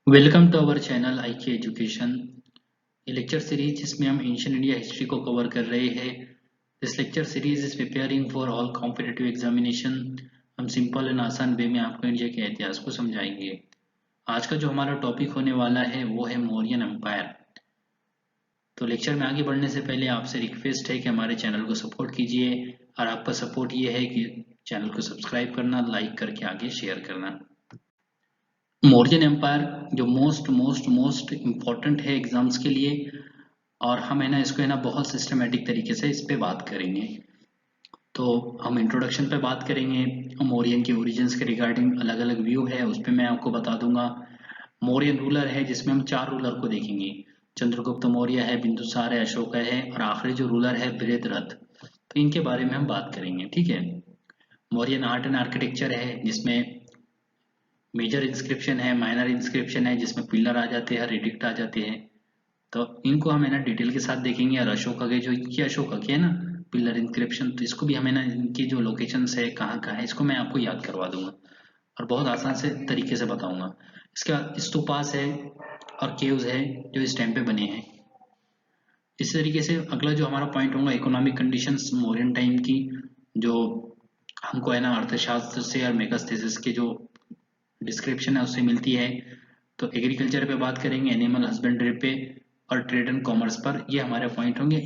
Welcome to our channel I K education. ये lecture series जिसमें हम एंशियंट इंडिया हिस्ट्री को कवर कर रहे हैं। This lecture series is preparing for all competitive examination. हम सिंपल एंड आसान वे में आपको इंडिया के इतिहास को समझाएंगे। आज का जो हमारा टॉपिक होने वाला है वो है मौर्यन एम्पायर। तो लेक्चर में आगे बढ़ने से पहले आपसे रिक्वेस्ट है कि हमारे चैनल को सपोर्ट कीजिए, और आपका सपोर्ट ये है कि चैनल को सब्सक्राइब करना, लाइक करके आगे शेयर करना। मौर्यन एम्पायर जो मोस्ट इम्पॉर्टेंट है एग्जाम्स के लिए, और हम है ना इसको है ना बहुत सिस्टमेटिक तरीके से इस पे बात करेंगे। तो हम इंट्रोडक्शन पे बात करेंगे, मौर्यन के ओरिजिन्स के रिगार्डिंग अलग अलग व्यू है उस पे मैं आपको बता दूंगा। मौर्यन रूलर है जिसमें हम 4 रूलर को देखेंगे। चंद्रगुप्त मौर्य है, बिंदुसार है, अशोक है, और आखिरी जो रूलर है बृहद्रथ। तो इनके बारे में हम बात करेंगे, ठीक है। मौर्यन आर्ट एंड आर्किटेक्चर है जिसमें मेजर इंस्क्रिप्शन है, माइनर इंस्क्रिप्शन है जिसमें पिलर आ जाते हैं, रिडिक्ट आ जाते हैं। तो इनको हम है ना डिटेल के साथ देखेंगे। और अशोका के जो ये अशोका के है ना पिलर इंस्क्रिप्शन, तो इसको भी हमें ना इनकी जो लोकेशंस है कहाँ कहाँ है इसको मैं आपको याद करवा दूंगा और बहुत आसान से तरीके से बताऊंगा। इसके बाद स्तूपास है और केव्स है जो इस टाइम पे बने हैं। इस तरीके से अगला जो हमारा पॉइंट होगा इकोनॉमिक कंडीशंस मौर्यन टाइम की, जो हमको है ना अर्थशास्त्र से और मेगास्थेसिस के जो डिस्क्रिप्शन है उससे मिलती है। तो एग्रीकल्चर पे बात करेंगे, एनिमल हस्बेंड्री पे और ट्रेड एंड कॉमर्स पर, ये हमारे पॉइंट होंगे।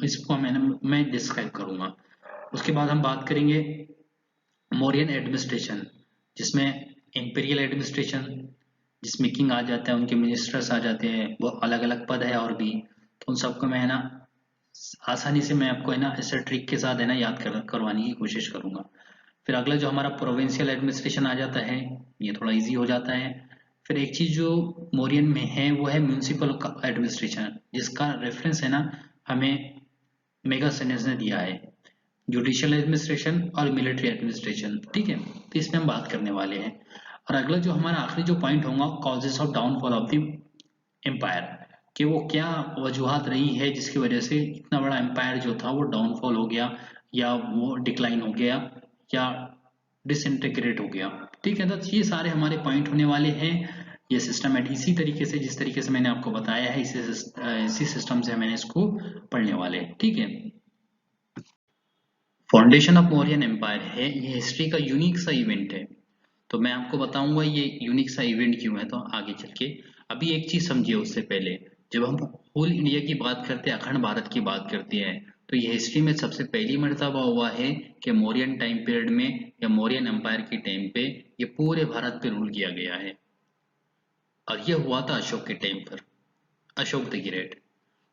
इसको मैं डिस्क्राइब करूंगा। उसके बाद हम बात करेंगे मौर्यन एडमिनिस्ट्रेशन, जिसमें इंपीरियल एडमिनिस्ट्रेशन, जिसमें किंग आ जाता है, उनके मिनिस्टर्स आ जाते हैं, वो अलग अलग पद है और भी। तो उन सबको मैं है ना आसानी से मैं आपको है ना ऐसे ट्रिक के साथ है ना करवाने की कोशिश करूंगा। फिर अगला जो हमारा प्रोविंशियल एडमिनिस्ट्रेशन आ जाता है, ये थोड़ा इजी हो जाता है। फिर एक चीज जो मोरियन में है वो है म्यूनिसिपल एडमिनिस्ट्रेशन, जिसका रेफरेंस है ना हमें मेगास्थनीज ने दिया है। जुडिशियल एडमिनिस्ट्रेशन और मिलिट्री एडमिनिस्ट्रेशन, ठीक है। तो इसमें हम बात करने वाले हैं। और अगला जो हमारा आखिरी जो पॉइंट होगा causes of downfall of the empire, कि वो क्या वजूहत रही है जिसकी वजह से इतना बड़ा एम्पायर जो था वो डाउनफॉल हो गया, या वो डिक्लाइन हो गया, या डिसइंटीग्रेट हो गया, ठीक है। तो ये सारे हमारे पॉइंट होने वाले हैं। ये सिस्टमेटिक इसी तरीके से जिस तरीके से मैंने आपको बताया है इसी सिस्टम से मैंने इसको पढ़ने वाले हैं, ठीक है। फाउंडेशन ऑफ मौर्यन एम्पायर है, ये हिस्ट्री का यूनिक सा इवेंट है। तो मैं आपको बताऊंगा ये यूनिक सा इवेंट क्यों है, तो आगे चल के। अभी एक चीज समझिए उससे पहले, जब हम होल इंडिया की बात करते हैं, अखंड भारत की बात करते हैं, तो ये हिस्ट्री में सबसे पहली मर्तबा हुआ है कि मौर्यन टाइम पीरियड में या मौर्यन एम्पायर के टाइम पे ये पूरे भारत पे रूल किया गया है। और ये हुआ था अशोक के टाइम पर, अशोक द ग्रेट।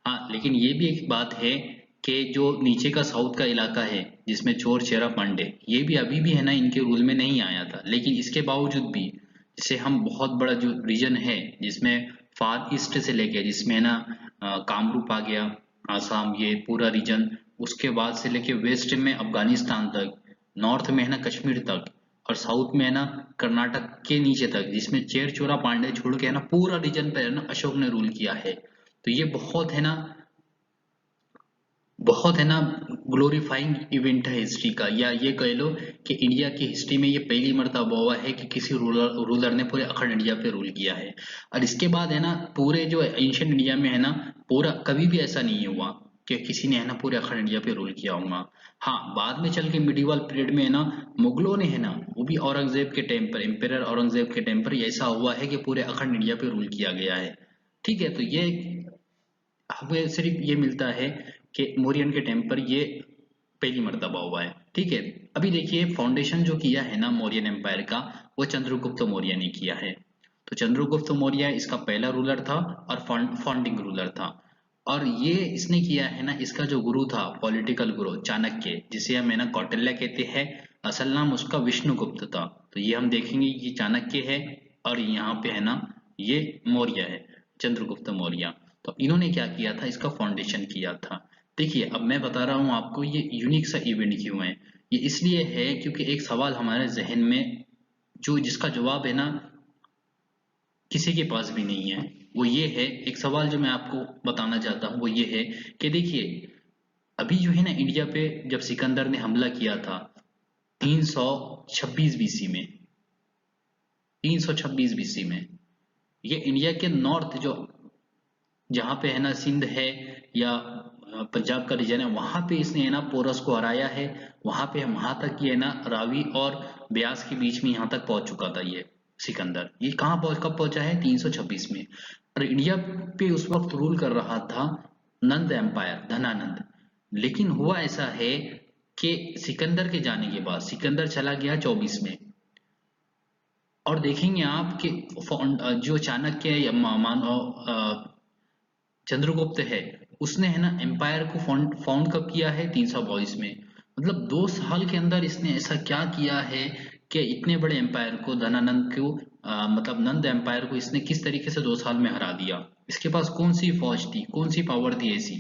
हाँ, लेकिन ये भी एक बात है कि जो नीचे का साउथ का इलाका है जिसमें चोर चेरा पांडे, ये भी अभी भी है ना इनके रूल में नहीं आया था। लेकिन इसके बावजूद भी जैसे हम बहुत बड़ा जो रीजन है जिसमें फार ईस्ट से लेके जिसमें है ना कामरूप आ गया, आसाम, ये पूरा रीजन, उसके बाद से लेके वेस्ट में अफगानिस्तान तक, नॉर्थ में है ना कश्मीर तक, और साउथ में है ना कर्नाटक के नीचे तक, जिसमें चेर चोरा पांडे छोड़ के है ना पूरा रीजन पे है ना अशोक ने रूल किया है। तो ये बहुत है ना ग्लोरीफाइंग इवेंट है हिस्ट्री का, या ये कह लो कि इंडिया की हिस्ट्री में ये पहली मर्तबा हुआ है कि किसी रूलर ने पूरे अखंड इंडिया पे रूल किया है। और इसके बाद है ना पूरे जो एंशियंट इंडिया में है ना पूरा कभी भी ऐसा नहीं हुआ कि किसी ने है ना पूरे अखंड इंडिया पे रूल किया होगा। हाँ, बाद में चल के मिडिवल पीरियड में है ना मुगलों ने है ना, वो भी औरंगजेब के टाइम पर, एम्पेरर औरंगजेब के टाइम पर ऐसा हुआ है कि पूरे अखंड इंडिया पे रूल किया गया है, ठीक है। तो ये हमें सिर्फ ये मिलता है कि मौर्यन के टाइम पर ये पहली मर्तबा हुआ है, ठीक है। अभी देखिए फाउंडेशन जो किया है ना मौर्यन एम्पायर का, वो चंद्रगुप्त मौर्य ने किया है। तो चंद्रगुप्त मौर्य इसका पहला रूलर था और फाउंडिंग रूलर था। और ये इसने किया है ना, इसका जो गुरु था पॉलिटिकल गुरु चाणक्य, जिसे हम है ना कौटिल्य कहते हैं, असल नाम उसका विष्णुगुप्त था। तो ये हम देखेंगे ये चाणक्य है, और यहाँ पे है ना ये मौर्य है, चंद्रगुप्त मौर्य। तो इन्होंने क्या किया था, इसका फाउंडेशन किया था। देखिए अब मैं बता रहा हूँ आपको ये यूनिक सा इवेंट क्यों है। ये इसलिए है क्योंकि एक सवाल हमारे जहन में जो जिसका जवाब है ना किसी के पास भी नहीं है, वो ये है, एक सवाल जो मैं आपको बताना चाहता हूँ वो ये है कि देखिए अभी जो है ना इंडिया पे जब सिकंदर ने हमला किया था 326 बीसी में, 326 बीसी में। ये इंडिया के नॉर्थ जो जहाँ पे है ना सिंध है या पंजाब का रीजन है, वहां पे इसने है ना पोरस को हराया है। वहां पे वहां तक ये है ना रावी और ब्यास के बीच में यहाँ तक पहुंच चुका था ये सिकंदर। ये कहाँ पहुंच कब पहुंचा है? 326 में। और इंडिया पे उस वक्त रूल कर रहा था नंद एम्पायर, धनानंद। लेकिन हुआ ऐसा है कि सिकंदर के जाने के बाद सिकंदर चला गया 24 में। और देखेंगे आप कि जो चाणक्य या मानो चंद्रगुप्त है, उसने है ना एम्पायर को फाउंड कब किया है? 322 में। मतलब 2 साल के अंदर इसने ऐसा क्या किया है कि इतने बड़े एम्पायर को, धनानंद को, मतलब नंद एम्पायर को इसने किस तरीके से 2 साल में हरा दिया। इसके पास कौन सी फौज थी, कौन सी पावर थी ऐसी?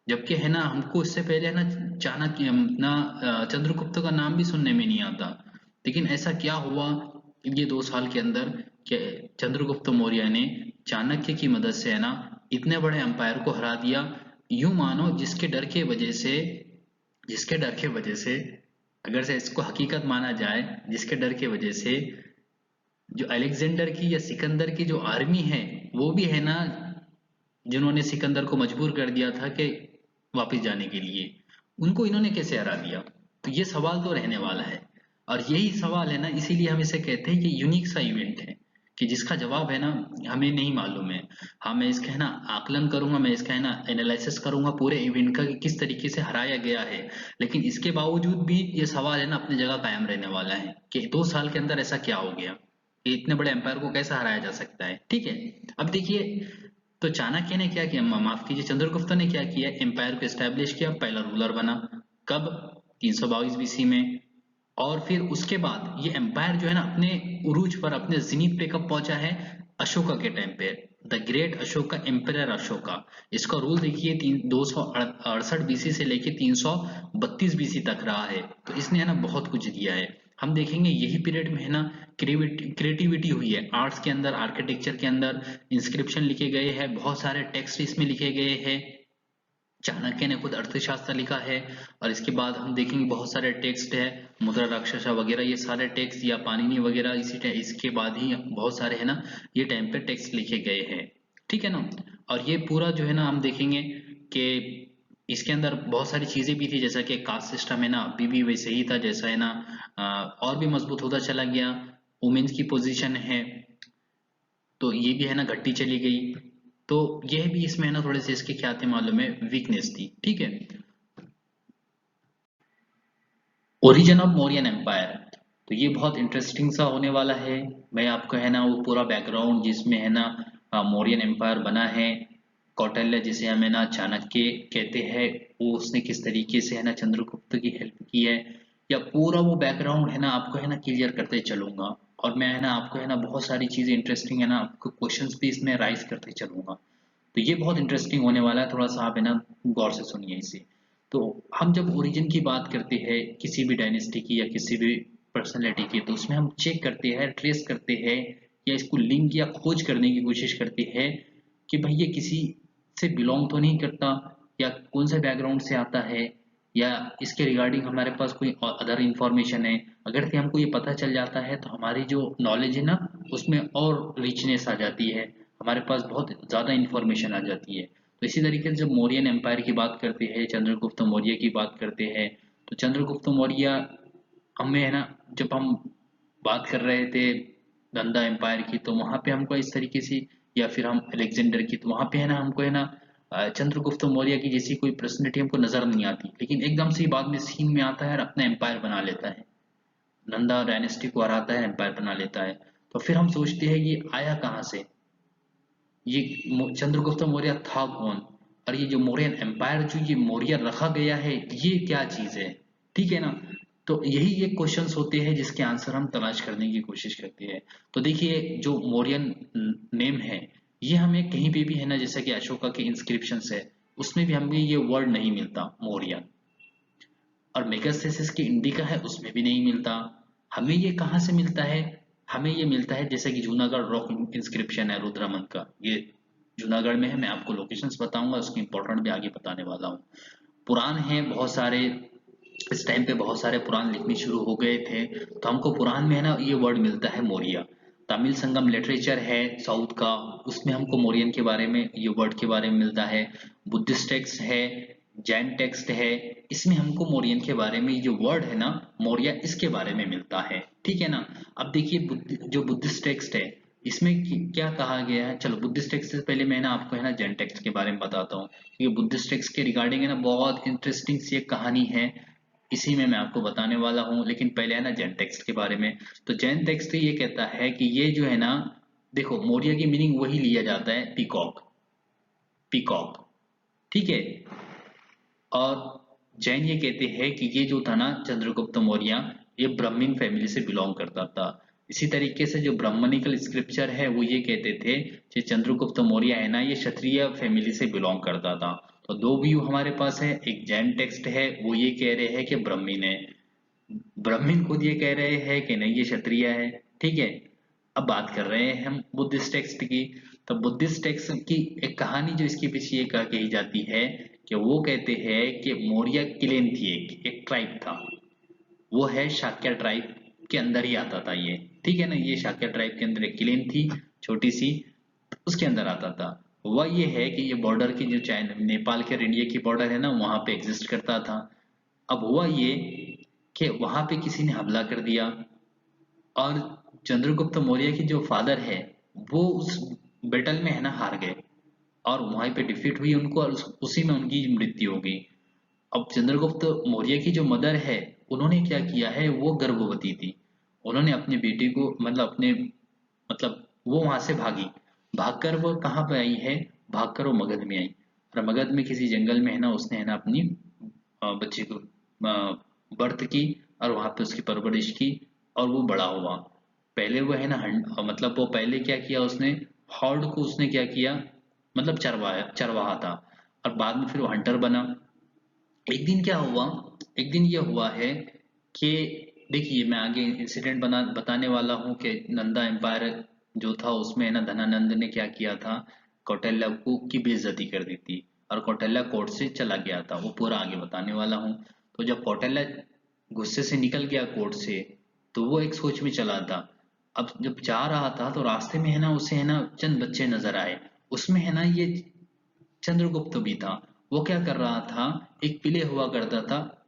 जबकि है ना हमको इससे पहले है ना चाणक्य ना चंद्रगुप्त का नाम भी सुनने में नहीं आता। लेकिन ऐसा क्या हुआ ये 2 साल के अंदर कि चंद्रगुप्त मौर्य ने चाणक्य की मदद से है ना इतने बड़े एम्पायर को हरा दिया। यूं मानो जिसके डर के वजह से अगर से इसको हकीकत माना जाए, जिसके डर के वजह से जो अलेक्जेंडर की या सिकंदर की जो आर्मी है, वो भी है ना जिन्होंने सिकंदर को मजबूर कर दिया था कि वापस जाने के लिए, उनको इन्होंने कैसे हरा दिया? तो ये सवाल तो रहने वाला है। और यही सवाल है ना, इसीलिए हम इसे कहते हैं कि यूनिक सा इवेंट है कि जिसका जवाब है ना हमें नहीं मालूम है। हाँ, मैं इसका है ना आकलन करूंगा, मैं इसका है ना एनालिसिस करूंगा पूरे इवेंट का कि किस तरीके से हराया गया है। लेकिन इसके बावजूद भी ये सवाल है ना अपनी जगह कायम रहने वाला है कि 2 साल के अंदर ऐसा क्या हो गया कि इतने बड़े एम्पायर को कैसे हराया जा सकता है। ठीक है, अब देखिए तो चाणक्य ने क्या किया, माफ कीजिए चंद्रगुप्त ने क्या किया, एम्पायर को एस्टेब्लिश किया, पहला रूलर बना। कब? 322 बीसी में। और फिर उसके बाद ये एम्पायर जो है ना अपने उरूज पर, अपने जिनीत पे कब पहुंचा है? अशोका के टाइम पे, the great Ashoka, emperor Ashoka. इसका रूल देखिए 268 बीसी से लेके 332 बीसी तक रहा है। तो इसने है ना बहुत कुछ दिया है। हम देखेंगे यही पीरियड में है ना क्रिएटिविटी हुई है आर्ट्स के अंदर, आर्किटेक्चर के अंदर। इंस्क्रिप्शन लिखे गए हैं, बहुत सारे टेक्स्ट इसमें लिखे गए हैं। चाणक्य ने खुद अर्थशास्त्र लिखा है। और इसके बाद हम देखेंगे बहुत सारे टेक्स्ट है, मुद्रा राक्षसा वगैरह, ये सारे टेक्स्ट, या पाणिनि वगैरह इसके बाद ही बहुत सारे है ना ये टाइम पे टेक्स्ट लिखे गए हैं। ठीक है ना। और ये पूरा जो है ना हम देखेंगे कि इसके अंदर बहुत सारी चीजें भी थी, जैसा कि कास्ट सिस्टम है ना अभी भी वैसे ही था जैसा है ना, और भी मजबूत होता चला गया। वुमेन्स की पोजीशन है तो ये भी है ना घटती चली गई। तो यह भी इसमें है ना थोड़े से इसके क्या थे मालूम है, वीकनेस थी। ठीक है। ओरिजिन ऑफ मौर्यन एम्पायर, तो ये बहुत इंटरेस्टिंग सा होने वाला है। मैं आपको है ना वो पूरा बैकग्राउंड जिसमें है ना मौर्यन एम्पायर बना है, कौटिल्य जिसे हमें ना चाणक्य कहते हैं, वो उसने किस तरीके से है ना चंद्रगुप्त की हेल्प की है, या पूरा वो बैकग्राउंड है ना आपको है ना क्लियर करते चलूंगा। और मैं है ना आपको है ना बहुत सारी चीजें इंटरेस्टिंग है ना आपको क्वेश्चंस भी इसमें राइज करते चलूंगा। तो ये बहुत इंटरेस्टिंग होने वाला है, थोड़ा सा आप है ना गौर से सुनिए इसे। तो हम जब ओरिजिन की बात करते हैं किसी भी डायनेस्टी की या किसी भी पर्सनैलिटी की, तो उसमें हम चेक करते हैं, ट्रेस करते हैं, या इसको लिंक या खोज करने की कोशिश करते हैं कि भाई ये किसी से बिलोंग तो नहीं करता, या कौन सा बैकग्राउंड से आता है, या इसके रिगार्डिंग हमारे पास कोई अदर इंफॉर्मेशन है। अगर से हमको ये पता चल जाता है तो हमारी जो नॉलेज है ना उसमें और रिचनेस आ जाती है, हमारे पास बहुत ज़्यादा इंफॉर्मेशन आ जाती है। तो इसी तरीके से जब मौर्यन एम्पायर की बात करते हैं, चंद्रगुप्त मौर्य की बात करते हैं, तो चंद्रगुप्त मौर्य हमें है ना जब हम बात कर रहे थे नंदा एम्पायर की, तो वहां पे हमको इस तरीके से, या फिर हम अलेक्जेंडर की, तो वहां पे है ना हमको है ना चंद्रगुप्त मौर्य की जैसी कोई पर्सनैलिटी हमको नजर नहीं आती। लेकिन एकदम से बाद में सीन में आता है और अपना एम्पायर बना लेता है, नंदा डायनेस्टी को हराता है, एम्पायर बना लेता है। तो फिर हम सोचते हैं ये आया कहाँ से, ये चंद्रगुप्त मौर्य था कौन, और ये जो मौर्यन एम्पायर जो ये मौर्य रखा गया है ये क्या चीज है। ठीक है ना। तो यही ये क्वेश्चंस होते हैं जिसके आंसर हम तलाश करने की कोशिश करते हैं। तो देखिए जो मौर्यन नेम है ये हमें कहीं पे भी है ना, जैसे कि अशोका के इंस्क्रिप्शन है उसमें भी हमें ये वर्ड नहीं मिलता मौर्य, और मेगास्थेसिस की इंडिका है उसमें भी नहीं मिलता। हमें ये कहाँ से मिलता है? हमें ये मिलता है जैसे कि जूनागढ़ रॉक इंस्क्रिप्शन है रुद्रमन का, ये जूनागढ़ में है। मैं आपको लोकेशंस बताऊंगा, उसकी इंपॉर्टेंट भी आगे बताने वाला हूँ। पुराण है बहुत सारे, इस टाइम पे बहुत सारे पुराण लिखने शुरू हो गए थे, तो हमको पुराण में है ना ये वर्ड मिलता है मौर्य। तमिल संगम लिटरेचर है साउथ का, उसमें हमको मौर्यन के बारे में ये वर्ड के बारे में मिलता है। बुद्धिस्ट टेक्स्ट है, जैन टेक्स्ट है, इसमें हमको मौर्यन के बारे में जो वर्ड है ना मौर्य, इसके बारे में मिलता है। ठीक है ना। अब देखिए जो बुद्धिस्ट टेक्स्ट है इसमें क्या कहा गया है। चलो बुद्धिस्ट टेक्स्ट से पहले मैं ना आपको है ना जैन टेक्स्ट के बारे में बताता हूँ। ये बुद्धिस्ट टेक्स्ट के रिगार्डिंग है ना बहुत इंटरेस्टिंग सी एक कहानी है, इसी में मैं आपको बताने वाला हूँ। लेकिन पहले है ना जैन टेक्स्ट के बारे में। तो जैन टेक्स्ट ये कहता है कि ये जो है ना, देखो मौर्य की मीनिंग वही लिया जाता है पीकॉक, पीकॉक। ठीक है। और जैन ये कहते हैं कि ये जो था ना चंद्रगुप्त मौर्य, ये ब्राह्मण फैमिली से बिलोंग करता था। इसी तरीके से जो ब्राह्मणिकल स्क्रिप्चर है वो ये कहते थे कि चंद्रगुप्त मौर्य है ना ये क्षत्रिय फैमिली से बिलोंग करता था। तो दो व्यू हमारे पास है, एक जैन टेक्स्ट है वो ये कह रहे हैं कि ब्राह्मण है, ब्राह्मण खुद ये कह रहे हैं कि नहीं ये क्षत्रिय है। ठीक है। अब बात कर रहे हैं हम बुद्धिस्ट टेक्स्ट की। तो बुद्धिस्ट टेक्स्ट की एक कहानी जो इसके पीछे ये कही जाती है कि वो कहते हैं कि मौर्य क्लेन थी, एक ट्राइब था, वो है शाक्य ट्राइब के अंदर ही आता था ये। ठीक है ना। ये शाक्य ट्राइब के अंदर एक क्लेन थी छोटी सी, उसके अंदर आता था। वह ये है कि ये बॉर्डर की जो चाइना नेपाल के और इंडिया की बॉर्डर है ना वहां पे एग्जिस्ट करता था। अब हुआ ये कि वहां पे किसी ने हमला कर दिया और चंद्रगुप्त मौर्य की जो फादर है वो उस बैटल में है ना हार गए और वहीं पे डिफीट हुई उनको, और उसी में उनकी मृत्यु हो गई। अब चंद्रगुप्त मौर्य की जो मदर है उन्होंने क्या किया है, वो गर्भवती थी। उन्होंने अपने बेटे को मतलब अपने मतलब वो वहां से भागी, भागकर वो कहाँ पे आई है, भागकर वो मगध में आई। और मगध में किसी जंगल में है ना उसने है ना अपनी बच्चे को बर्थ की और वहां पे उसकी परवरिश की और वो बड़ा हुआ। पहले वो है ना मतलब वो पहले क्या किया उसने, हॉर्ड को उसने क्या किया, मतलब चरवाया, चरवाहा था। और बाद में फिर वो हंटर बना। एक दिन क्या हुआ, एक दिन ये हुआ है कि देखिए मैं आगे इंसिडेंट बना बताने वाला हूँ कि नंदा एम्पायर जो था उसमें है ना धनानंद ने क्या किया था, कौटिल्य को की बेइज्जती कर दी थी और कौटिल्य कोर्ट से चला गया था। वो पूरा आगे बताने वाला हूँ। तो जब कौटिल्य गुस्से से निकल गया कोर्ट से, तो वो एक सोच में चला था। अब जब जा रहा था तो रास्ते में है ना उसे है ना चंद बच्चे नजर आए, उसमें है ना ये चंद्रगुप्त भी था। वो क्या कर रहा था, एक प्ले हुआ करता था,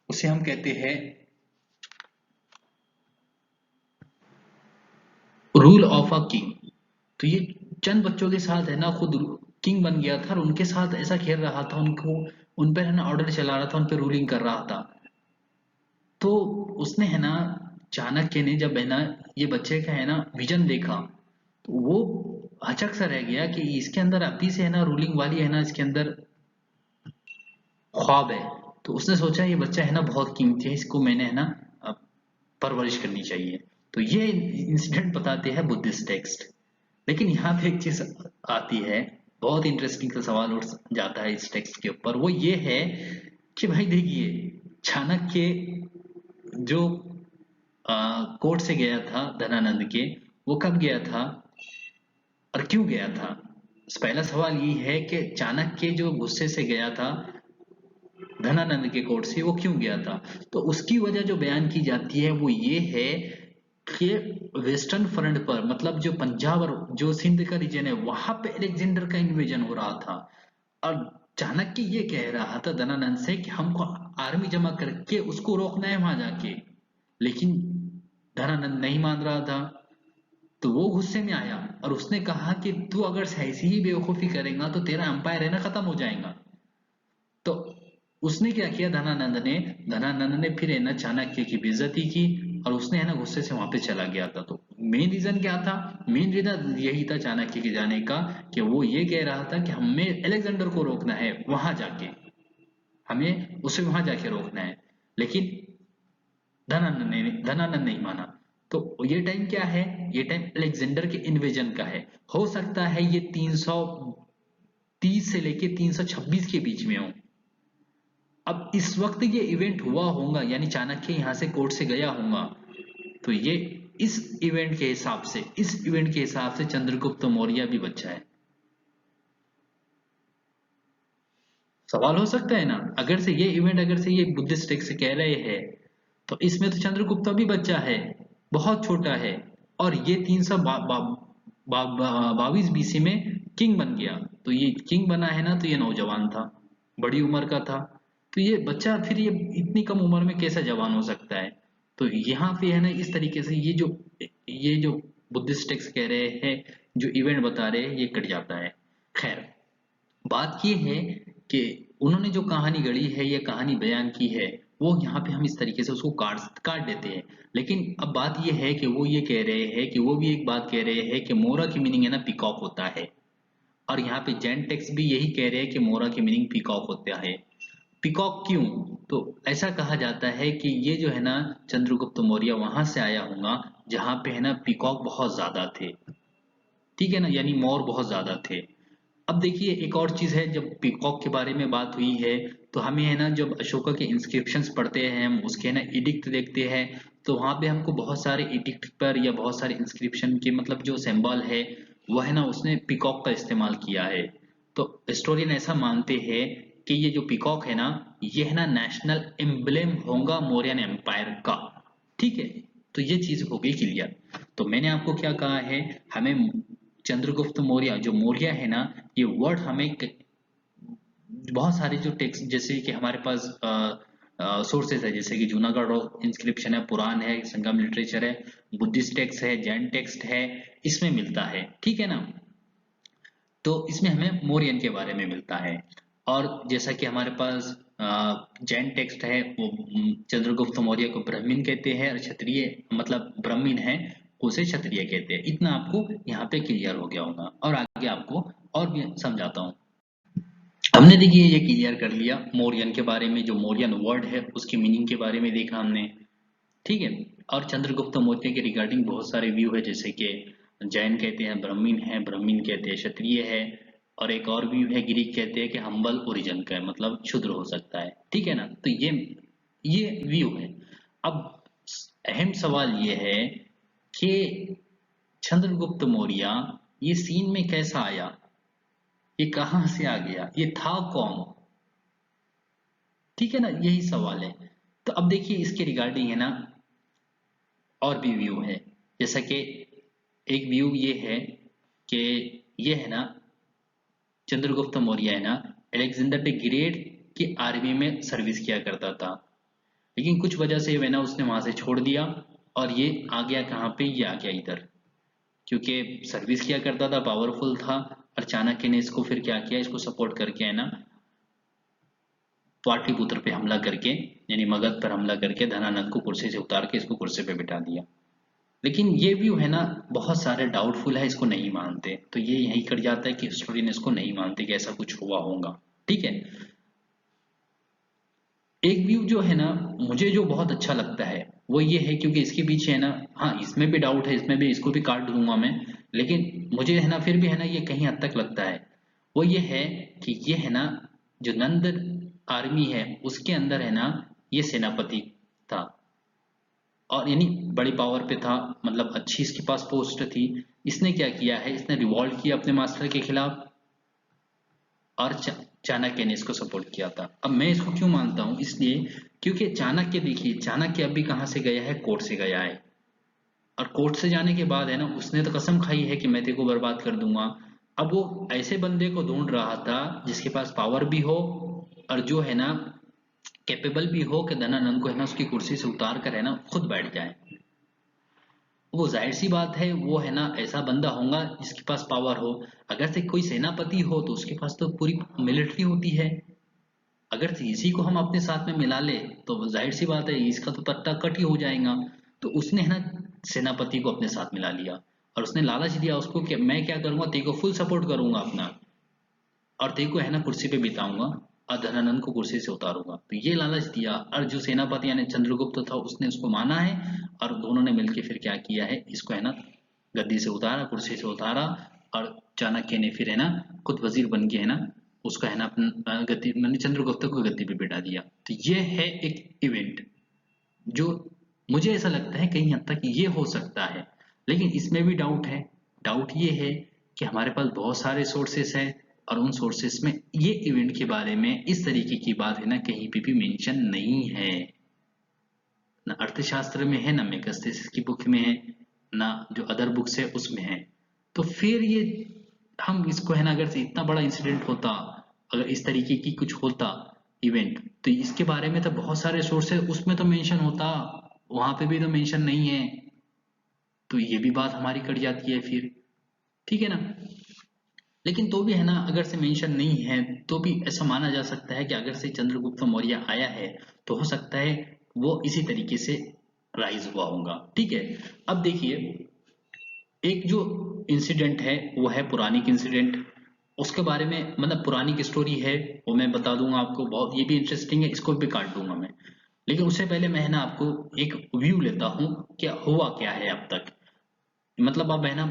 उसे हम कहते हैं रूल ऑफ अ किंग। तो ये चंद बच्चों के साथ है ना खुद किंग बन गया था और उनके साथ ऐसा खेल रहा था, उनको उन पर है ना ऑर्डर चला रहा था, उन पर रूलिंग कर रहा था। तो उसने है ना चाणक्य ने जब है ना ये बच्चे का है ना विजन देखा, तो वो अचक सा रह गया कि इसके अंदर अभी से है ना रूलिंग वाली है ना इसके अंदर ख्वाब है। तो उसने सोचा ये बच्चा है ना बहुत कीमती है, इसको मैंने है ना परवरिश करनी चाहिए। तो ये इंसिडेंट बताते हैं बुद्धिस्ट टेक्स्ट। लेकिन यहाँ पे एक चीज आती है, बहुत इंटरेस्टिंग सा सवाल उठ जाता है इस टेक्स्ट के ऊपर। वो ये है कि भाई देखिए चाणक्य जो कोर्ट से गया था धनानंद के, वो कब गया था और क्यों गया था। पहला सवाल ये है कि चाणक्य जो गुस्से से गया था धनानंद के कोर्ट से, वो क्यों गया था। तो उसकी वजह जो बयान की जाती है वो ये है कि वेस्टर्न फ्रंट पर मतलब जो पंजाब और जो सिंध का रीजन है वहां पे अलेक्जेंडर का इन्वेजन हो रहा था। और चाणक्य ये कह रहा था धनानंद से कि हमको आर्मी जमा करके उसको रोकना है वहां जाके। लेकिन धनानंद नहीं मान रहा था। तो वो गुस्से में आया और उसने कहा कि तू अगर ऐसी ही बेवकूफी करेगा तो तेरा एम्पायर है ना खत्म हो जाएगा। तो उसने क्या किया धनानंद ने फिर है ना चाणक्य की बेइज्जती की और उसने है ना गुस्से से वहां पे चला गया था। तो मेन रीजन क्या था, मेन रीजन यही था चाणक्य के जाने का कि वो ये कह रहा था कि हमें अलेक्जेंडर को रोकना है वहां जाके, हमें उसे वहां जाके रोकना है। लेकिन धनानंद नहीं माना। तो ये टाइम क्या है, ये टाइम अलेक्जेंडर के इन्वेजन का है। हो सकता है ये 330 से लेके 326 के बीच में हो। अब इस वक्त ये इवेंट हुआ होगा यानी चाणक्य यहां से कोर्ट से गया होगा। तो ये इस इवेंट के हिसाब से, इस इवेंट के हिसाब से चंद्रगुप्त मौर्य भी बच्चा है। सवाल हो सकता है ना, अगर से ये इवेंट अगर से ये बुद्धिस्ट टेक्स्ट से कह रहे हैं तो इसमें तो चंद्रगुप्त भी बच्चा है, बहुत छोटा है, और ये 322 बीसी में किंग बन गया। तो ये किंग बना है ना, तो ये नौजवान था, बड़ी उम्र का था। तो ये बच्चा फिर ये इतनी कम उम्र में कैसा जवान हो सकता है? तो यहाँ पे है ना, इस तरीके से ये जो बुद्धिस्ट टेक्स्ट कह रहे हैं, जो इवेंट बता रहे हैं, ये कट जाता है। खैर, बात ये है कि उन्होंने जो कहानी गढ़ी है या कहानी बयान की है, वो यहाँ पे हम इस तरीके से उसको काट काट देते हैं। लेकिन अब बात ये है कि वो ये कह रहे हैं कि वो भी एक बात कह रहे हैं कि मोरा की मीनिंग है ना पीकॉक होता है, और यहाँ पे जैन टेक्स्ट भी यही कह रहे हैं कि मोरा की मीनिंग पीकॉक होता है। पीकॉक क्यों? तो ऐसा कहा जाता है कि ये जो है ना चंद्रगुप्त मौर्य वहां से आया होगा जहाँ पे है ना पीकॉक बहुत ज्यादा थे, ठीक है ना, यानी मोर बहुत ज्यादा थे। अब देखिए एक और चीज है, जब पीकॉक के बारे में बात हुई है तो हमें है ना, जब अशोका के इंस्क्रिप्शंस पढ़ते हैं, हम उसके है ना एडिक्ट देखते हैं, तो वहां पे हमको बहुत सारे एडिक्ट पर या बहुत सारे इंस्क्रिप्शन के मतलब जो सिंबल है वो है ना उसने पीकॉक का इस्तेमाल किया है। तो हिस्टोरियन ऐसा मानते हैं कि ये जो पीकॉक है ना, ये है ना नेशनल एम्ब्लेम होगा मौर्यन एम्पायर का, ठीक है। तो ये चीज हो गई क्लियर। तो मैंने आपको क्या कहा है, हमें चंद्रगुप्त मौर्य जो मौर्य है ना, ये वर्ड हमें बहुत सारे जो टेक्स्ट जैसे कि हमारे पास सोर्सेज है, जैसे कि जूनागढ़ इंस्क्रिप्शन है, पुराण है, संगम लिटरेचर है, बुद्धिस्ट टेक्स्ट है, जैन टेक्स्ट है, इसमें मिलता है, ठीक है ना। तो इसमें हमें मौर्यन के बारे में मिलता है। और जैसा कि हमारे पास जैन टेक्स्ट है, वो चंद्रगुप्त मौर्य को ब्राह्मण कहते हैं, और क्षत्रिय मतलब ब्राह्मण है उसे क्षत्रिय कहते हैं। इतना आपको यहाँ पे क्लियर हो गया होगा, और आगे आपको और भी समझाता हूँ। हमने देखिए ये क्लियर कर लिया मौर्यन के बारे में, जो मौर्यन वर्ड है उसकी मीनिंग के बारे में देखा हमने, ठीक है। और चंद्रगुप्त मौर्य के रिगार्डिंग बहुत सारे व्यू है, जैसे कि जैन कहते हैं ब्राह्मण है, ब्राह्मण कहते हैं क्षत्रिय है, और एक और व्यू है ग्रीक कहते हैं कि हम्बल ओरिजिन का है, मतलब क्षुद्र हो सकता है, ठीक है ना। तो ये व्यू है। अब अहम सवाल ये है कि चंद्रगुप्त मौर्य ये सीन में कैसा आया, ये कहाँ से आ गया, ये था कौन, ठीक है ना, यही सवाल है। तो अब देखिए इसके रिगार्डिंग है ना और भी व्यू है, जैसा कि एक व्यू ये है कि ये है ना चंद्रगुप्त मौर्य है ना अलेक्जेंडर द ग्रेट की आर्मी में सर्विस किया करता था, लेकिन कुछ वजह से वह ना उसने वहां से छोड़ दिया, और ये आ गया कहाँ पे, ये आ गया इधर, क्योंकि सर्विस किया करता था, पावरफुल था, और चाणक्य ने इसको फिर क्या किया, इसको सपोर्ट करके है ना पाटलिपुत्र पे हमला करके, यानी मगध पर हमला करके धनानंद को कुर्सी से उतार के इसको कुर्सी पे बिठा दिया। लेकिन ये व्यू है ना बहुत सारे डाउटफुल है, इसको नहीं मानते, तो ये यही कर जाता है कि हिस्टोरियन इसको नहीं मानते कि ऐसा कुछ हुआ होगा, ठीक है। एक व्यू जो है ना मुझे जो बहुत अच्छा लगता है वो ये है, क्योंकि इसके पीछे है ना, हाँ इसमें भी डाउट है, इसमें भी इसको भी काट दूंगा मैं, लेकिन मुझे है ना फिर भी है ना ये कहीं हद तक लगता है। वो ये है कि ये है ना जो नंद आर्मी है उसके अंदर है ना ये सेनापति था, और यानी बड़ी पावर पे था, मतलब अच्छी इसके पास पोस्ट थी। इसने क्या किया है, इसने रिवॉल्ट किया अपने मास्टर के खिलाफ, और चाणक्य ने इसको सपोर्ट किया था। अब मैं इसको क्यों मानता हूँ, इसलिए क्योंकि चाणक्य देखिए, चाणक्य अभी कहाँ से गया है, कोर्ट से गया है, और कोर्ट से जाने के बाद है ना उसने तो कसम खाई है कि मैं तेरे को बर्बाद कर दूंगा। अब वो ऐसे बंदे को ढूंढ रहा था जिसके पास पावर भी हो, और जो है ना कैपेबल भी हो कि धनानंद को है ना उसकी कुर्सी से उतार कर है ना खुद बैठ जाए। वो जाहिर सी बात है वो है ना ऐसा बंदा होगा जिसके पास पावर हो। अगर से कोई सेनापति हो तो उसके पास तो पूरी मिलिट्री होती है, अगर से इसी को हम अपने साथ में मिला ले तो जाहिर सी बात है इसका तो पत्ता कट ही हो जाएगा। तो उसने है ना सेनापति को अपने साथ मिला लिया, और उसने लालच दिया उसको कि मैं क्या करूंगा, तेरे को फुल सपोर्ट करूंगा अपना, और तेरे को है ना कुर्सी पे बिठाऊंगा, और धनानंद को कुर्सी से उतारूंगा। तो ये लालच दिया, और जो सेनापति यानी चंद्रगुप्त था उसने उसको माना है, और दोनों ने मिलकर फिर क्या किया है, इसको है ना गद्दी से उतारा, कुर्सी से उतारा, और चाणक्य ने फिर है ना खुद वजीर बन के है ना उसका है ना अपना गद्दी मैंने चंद्रगुप्त को गद्दी पे बिठा दिया। तो ये है एक इवेंट जो मुझे ऐसा लगता है कहीं हद तक ये हो सकता है, लेकिन इसमें भी डाउट है। डाउट ये है कि हमारे पास बहुत सारे सोर्सेस हैं, और उन सोर्सेस में ये इवेंट के बारे में इस तरीके की बात है ना कहीं पे भी मेंशन नहीं है, ना अर्थशास्त्र में है, ना मेकस थीसिस की बुक में है, ना जो अदर बुक्स है उसमें है। तो फिर ये हम इसको है ना अगर से इतना बड़ा इंसिडेंट होता, अगर इस तरीके की कुछ होता इवेंट, तो इसके बारे में तो बहुत सारे सोर्स है उसमें तो मेंशन होता, वहां पे भी तो मेंशन नहीं है, तो ये भी बात हमारी कट जाती है फिर, ठीक है ना। लेकिन तो भी है ना अगर से मेंशन नहीं है तो भी ऐसा माना जा सकता है कि अगर से चंद्रगुप्त मौर्य आया है तो हो सकता है वो इसी तरीके से राइज हुआ होगा, ठीक है। अब देखिए एक जो इंसिडेंट है वो है पुराणिक इंसिडेंट, उसके बारे में मतलब पुराणिक स्टोरी है वो मैं बता दूंगा आपको, बहुत ये भी इंटरेस्टिंग है, इसको भी काट दूंगा मैं। लेकिन उससे पहले मैं है ना आपको एक व्यू लेता हूँ क्या हुआ क्या है अब तक, मतलब अब है ना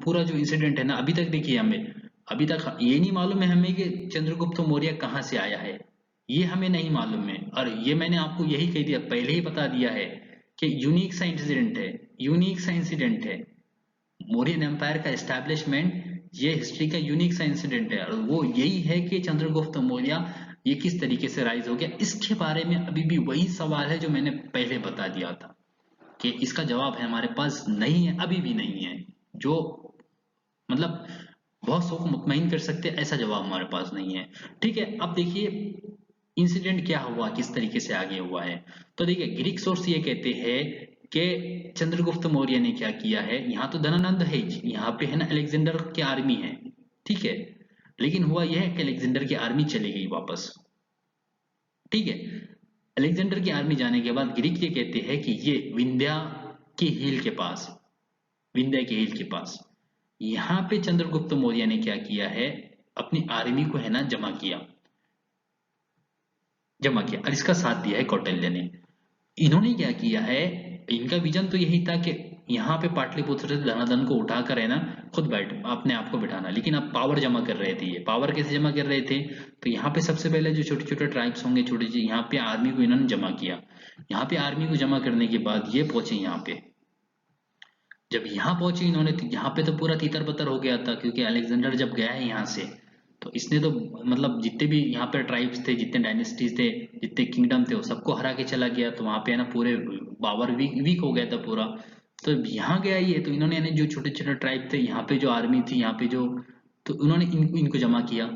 पूरा जो इंसिडेंट है ना अभी तक देखिए हमें, अभी तक ये नहीं मालूम है हमें कि चंद्रगुप्त मौर्य कहाँ से आया है, ये हमें नहीं मालूम है। और ये मैंने आपको यही कह दिया, पहले ही बता दिया है कि यूनिक सा इंसिडेंट है, यूनिक सा इंसिडेंट है मौर्यन एम्पायर का एस्टैब्लिशमेंट, ये हिस्ट्री का यूनिक सा इंसिडेंट है और वो यही है कि चंद्रगुप्त मौर्य ये किस तरीके से राइज हो गया। इसके बारे में अभी भी वही सवाल है जो मैंने पहले बता दिया था कि इसका जवाब है हमारे पास नहीं है, अभी भी नहीं है, जो मतलब बहुत सौ को मुतमईन कर सकते हैं ऐसा जवाब हमारे पास नहीं है, ठीक है। अब देखिए इंसिडेंट क्या हुआ, किस तरीके से आगे हुआ है। तो देखिए ग्रीक सोर्स ये कहते हैं कि चंद्रगुप्त मौर्य ने क्या किया है, यहाँ तो धनानंद है यहाँ पे है ना अलेक्जेंडर की आर्मी है, ठीक है। लेकिन हुआ यह है कि अलेक्जेंडर की आर्मी चली गई वापस, ठीक है। अलेक्जेंडर की आर्मी जाने के बाद ग्रीक ये कहते हैं कि ये विंध्या की हिल के पास, विंध्या की हिल के पास यहाँ पे चंद्रगुप्त मौर्य ने क्या किया है, अपनी आर्मी को है ना जमा किया और इसका साथ दिया है कौटिल्य ने। इन्होंने क्या किया है, इनका विजन तो यही था कि यहाँ पे पाटलिपुत्र से धनाधन को उठाकर है ना खुद बैठ अपने आप को बिठाना, लेकिन अब पावर जमा कर रहे थे, ये पावर कैसे जमा कर रहे थे, तो यहाँ पे सबसे पहले जो छोटे छोटे ट्राइब्स होंगे छोटे छोटे, यहाँ पे आर्मी को इन्होंने जमा किया। यहाँ पे आर्मी को जमा करने के बाद ये पहुंचे यहाँ पे, जब यहाँ पहुंचे इन्होंने तो यहाँ पे तो पूरा तीतर बतर हो गया था, क्योंकि अलेक्जेंडर जब गया है यहाँ से तो इसने तो मतलब जितने भी यहाँ पे ट्राइब्स थे, जितने डायनेस्टीज थे, जितने किंगडम थे वो सबको हरा के चला गया, तो वहाँ पे है ना पूरे पावर वीक हो गया था पूरा। तो यहाँ गया ये तो इन्होंने यानी जो छोटे छोटे ट्राइब थे यहाँ पे जो आर्मी थी यहाँ पे जो, तो उन्होंने इनको जमा किया।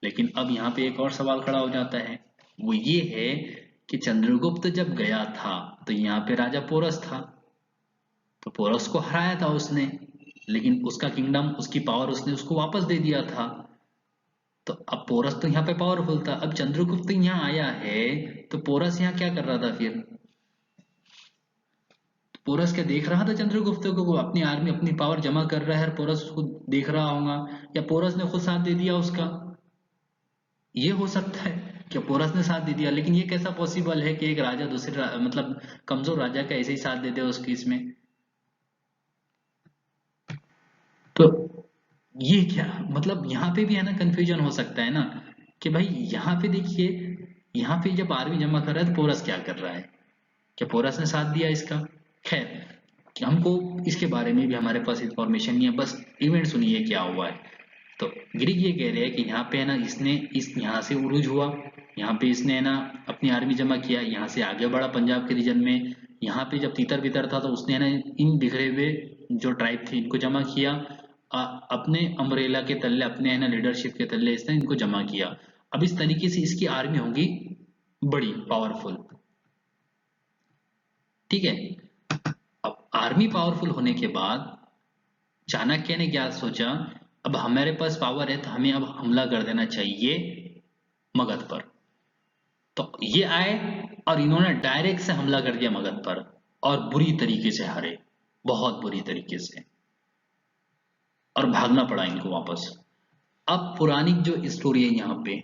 लेकिन अब यहाँ पे एक और सवाल खड़ा हो जाता है, वो ये है कि चंद्रगुप्त जब गया था तो यहाँ पे राजा पोरस था, तो पोरस को हराया था उसने, लेकिन उसका किंगडम उसकी पावर उसने उसको वापस दे दिया था। तो अब पोरस तो यहाँ पे पावरफुल था, अब चंद्रगुप्त यहाँ आया है तो पोरस यहाँ क्या कर रहा था फिर, तो पोरस क्या देख रहा था चंद्रगुप्त को, वो अपनी आर्मी अपनी पावर जमा कर रहा है और पोरस उसको देख रहा होगा, या पोरस ने खुद साथ दे दिया उसका, ये हो सकता है कि पोरस ने साथ दे दिया। लेकिन ये कैसा पॉसिबल है कि एक राजा मतलब कमजोर राजा का ऐसे ही साथ दे दे उसकी इसमें, तो ये क्या मतलब यहाँ पे भी है ना कंफ्यूजन हो सकता है ना कि भाई यहाँ पे देखिए, यहाँ पे जब आर्मी जमा कर रहा है तो पोरस क्या कर रहा है, क्या पोरस ने साथ दिया इसका। खैर कि हमको इसके बारे में भी हमारे पास इंफॉर्मेशन नहीं है, बस इवेंट सुनिए क्या हुआ है। तो ग्रीक ये कह रहे हैं कि यहाँ पे है ना इसने इस यहाँ से उरूज हुआ, यहाँ पे इसने है ना अपनी आर्मी जमा किया, यहाँ से आगे बढ़ा पंजाब के रीजन में, यहाँ पे जब तीतर बितर था तो उसने है ना इन बिखरे हुए जो ट्राइब थे इनको जमा किया, अपने अम्ब्रेला के तल्ले अपने है ना लीडरशिप के तल्ले इसने इनको जमा किया। अब इस तरीके से इसकी आर्मी होगी बड़ी पावरफुल, ठीक है। अब आर्मी पावरफुल होने के बाद चाणक्य ने क्या सोचा, अब हमारे पास पावर है तो हमें अब हमला कर देना चाहिए मगध पर। तो ये आए और इन्होंने डायरेक्ट से हमला कर दिया मगध पर और बुरी तरीके से हारे, बहुत बुरी तरीके से, और भागना पड़ा इनको वापस। अब पुरानी जो स्टोरी है यहाँ पे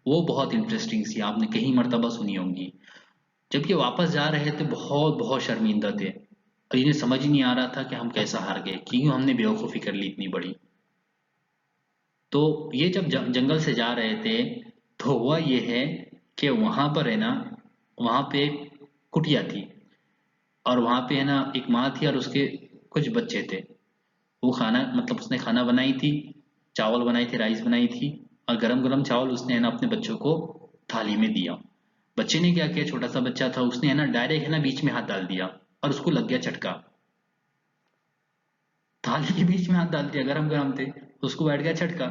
वो बहुत इंटरेस्टिंग सी, आपने कहीं मर्तबा सुनी होंगी। जब ये वापस जा रहे थे बहुत बहुत शर्मिंदा थे और इन्हें समझ ही नहीं आ रहा था कि हम कैसा हार गए, क्यों हमने बेवकूफ़ी कर ली इतनी बड़ी। तो ये जब जंगल से जा रहे थे तो हुआ ये है कि वहां पर है ना, वहां पे एक कुटिया थी और वहां पे है ना एक माँ थी और उसके कुछ बच्चे थे। वो खाना मतलब उसने खाना बनाई थी, चावल बनाई थी, राइस बनाई थी, और गरम गरम चावल उसने है ना अपने बच्चों को थाली में दिया। बच्चे ने क्या किया, छोटा सा बच्चा था, उसने है ना डायरेक्ट है ना बीच में हाथ डाल दिया और उसको लग गया झटका। थाली के बीच में हाथ डाल दिया, गरम गरम थे, उसको बैठ गया झटका।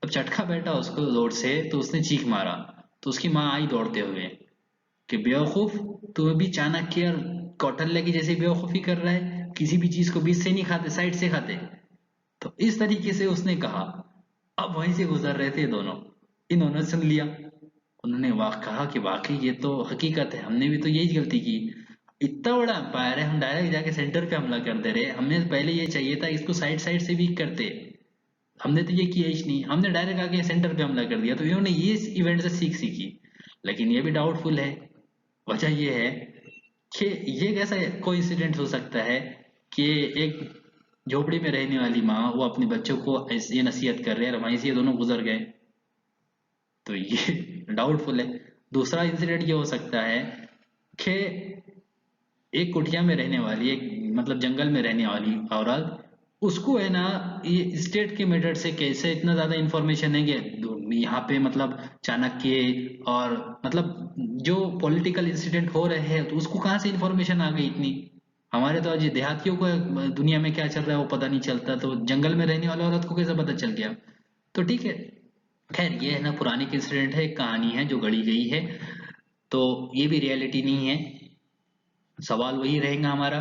अब झटका बैठा उसको जोर से, तो उसने चीख मारा। तो उसकी माँ आई दौड़ते हुए कि बेवकूफ, तू भी चाणक्य और कौटिल्य की जैसी बेवकूफी कर रहा है, किसी भी चीज को बीच से नहीं खाते, साइड से खाते। तो इस तरीके से उसने कहा। अब वहीं से गुजर रहे थे दोनों, इन्होंने सुन लिया। उन्होंने कहा कि वाकई ये तो हकीकत है, हमने भी तो यही गलती की। इतना बड़ा एम्पायर है, हम डायरेक्ट जाके सेंटर पे हमला कर दे रहे, हमने पहले ये चाहिए था इसको साइड साइड से वीक करते। हमने तो ये किया ही नहीं, हमने डायरेक्ट आके सेंटर पे हमला कर दिया। तो इन्होंने ये इस इवेंट से सीख सीखी। लेकिन ये भी डाउटफुल है। वजह ये है कि ये कैसा कोइंसिडेंट हो सकता है कि एक झोपड़ी में रहने वाली माँ वो अपने बच्चों को ये नसीहत कर रहे हैं और वहीं से ये दोनों गुजर गए। तो ये डाउटफुल है। दूसरा इंसिडेंट ये हो सकता है कि एक कुटिया में रहने वाली, एक मतलब जंगल में रहने वाली औरत, उसको है ना ये स्टेट के मेथड से कैसे इतना ज्यादा इंफॉर्मेशन है कि यहाँ पे मतलब चाणक्य और मतलब जो पॉलिटिकल इंसिडेंट हो रहे हैं, तो उसको कहाँ से इंफॉर्मेशन आ गई इतनी। हमारे तो आज देहातियों को दुनिया में क्या चल रहा है वो पता नहीं चलता, तो जंगल में रहने वाली औरत को कैसे पता चल गया। तो ठीक है, खैर ये है ना पुरानी इंसिडेंट है, एक कहानी है जो गढ़ी गई है, तो ये भी रियलिटी नहीं है। सवाल वही रहेगा हमारा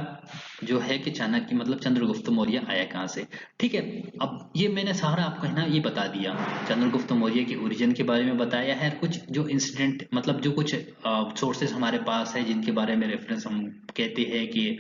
जो है कि चाणक्य मतलब चंद्रगुप्त मौर्य आया कहाँ से। ठीक है, अब ये मैंने सारा आपको है ना ये बता दिया, चंद्रगुप्त मौर्य के ओरिजिन के बारे में बताया है, कुछ जो इंसिडेंट मतलब जो कुछ सोर्सेस हमारे पास है जिनके बारे में रेफरेंस हम कहते हैं कि